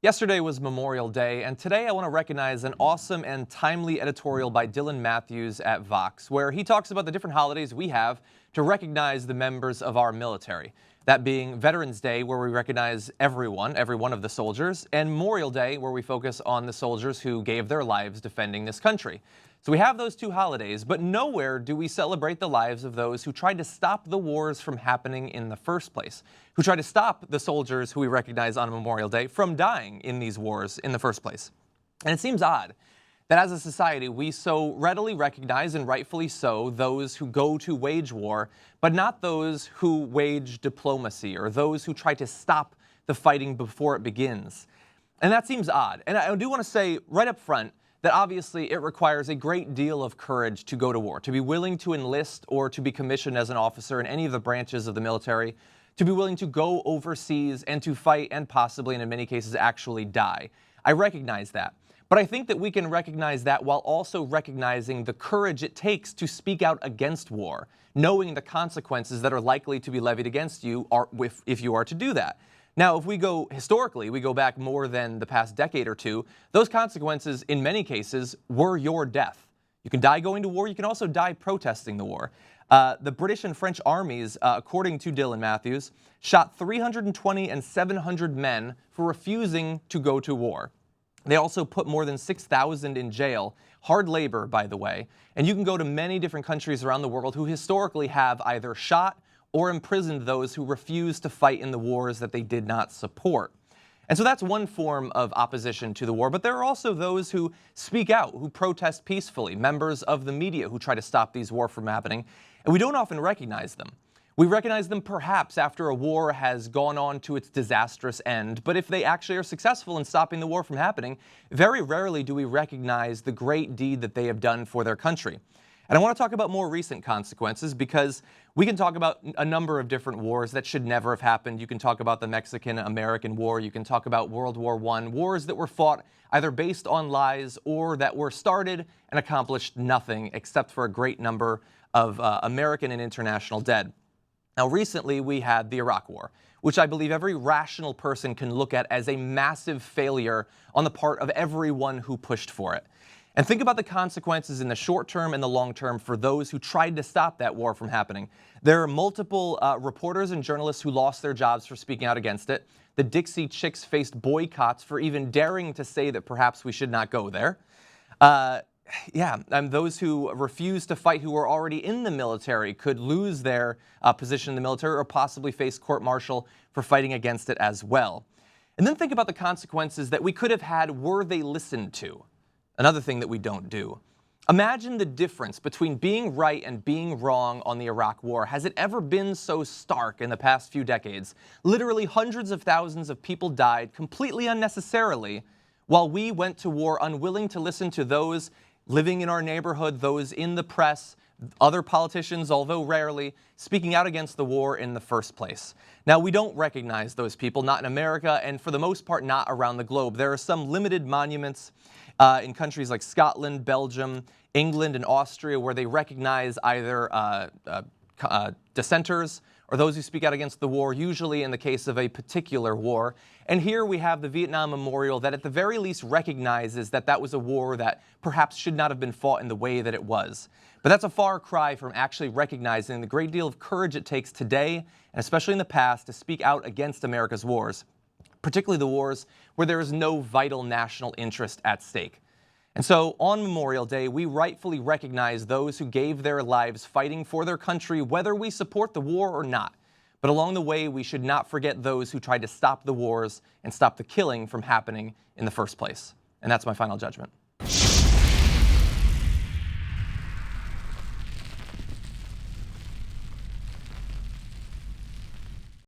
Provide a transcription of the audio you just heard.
Yesterday was Memorial Day, and today I want to recognize an awesome and timely editorial by Dylan Matthews at Vox, where he talks about the different holidays we have to recognize the members of our military. That being Veterans Day, where we recognize every one of the soldiers, and Memorial Day, where we focus on the soldiers who gave their lives defending this country. So we have those two holidays, but nowhere do we celebrate the lives of those who tried to stop the wars from happening in the first place, who tried to stop the soldiers who we recognize on Memorial Day from dying in these wars in the first place. And it seems odd that as a society we so readily recognize, and rightfully so, those who go to wage war, but not those who wage diplomacy or those who try to stop the fighting before it begins. And that seems odd. And I do want to say right up front that obviously it requires a great deal of courage to go to war, to be willing to enlist or to be commissioned as an officer in any of the branches of the military, to be willing to go overseas and to fight and possibly, and in many cases, actually die. I recognize that. But I think that we can recognize that while also recognizing the courage it takes to speak out against war, knowing the consequences that are likely to be levied against you if you are to do that. Now, if we go historically, we go back more than the past decade or two, those consequences, in many cases, were your death. You can die going to war. You can also die protesting the war. The British and French armies, according to Dylan Matthews, shot 320 and 700 men for refusing to go to war. They also put more than 6,000 in jail, hard labor, by the way. And you can go to many different countries around the world who historically have either shot or imprisoned those who refused to fight in the wars that they did not support. And so that's one form of opposition to the war, but there are also those who speak out, who protest peacefully, members of the media who try to stop these wars from happening, and we don't often recognize them. We recognize them perhaps after a war has gone on to its disastrous end, but if they actually are successful in stopping the war from happening, very rarely do we recognize the great deed that they have done for their country. And I want to talk about more recent consequences because we can talk about a number of different wars that should never have happened. You can talk about the Mexican-American War. You can talk about World War I, wars that were fought either based on lies or that were started and accomplished nothing except for a great number of American and international dead. Now, recently we had the Iraq War, which I believe every rational person can look at as a massive failure on the part of everyone who pushed for it. And think about the consequences in the short term and the long term for those who tried to stop that war from happening. There are multiple reporters and journalists who lost their jobs for speaking out against it. The Dixie Chicks faced boycotts for even daring to say that perhaps we should not go there. Those who refused to fight, who were already in the military, could lose their position in the military or possibly face court-martial for fighting against it as well. And then think about the consequences that we could have had were they listened to. Another thing that we don't do. Imagine the difference between being right and being wrong on the Iraq War. Has it ever been so stark in the past few decades? Literally hundreds of thousands of people died completely unnecessarily while we went to war unwilling to listen to those living in our neighborhood, those in the press, other politicians, although rarely, speaking out against the war in the first place. Now, we don't recognize those people, not in America, and for the most part, not around the globe. There are some limited monuments in countries like Scotland, Belgium, England, and Austria where they recognize either dissenters or those who speak out against the war, usually in the case of a particular war. And here we have the Vietnam Memorial that at the very least recognizes that that was a war that perhaps should not have been fought in the way that it was. But that's a far cry from actually recognizing the great deal of courage it takes today, and especially in the past, to speak out against America's wars, particularly the wars where there is no vital national interest at stake. And so on Memorial Day, we rightfully recognize those who gave their lives fighting for their country, whether we support the war or not. But along the way, we should not forget those who tried to stop the wars and stop the killing from happening in the first place. And that's my final judgment.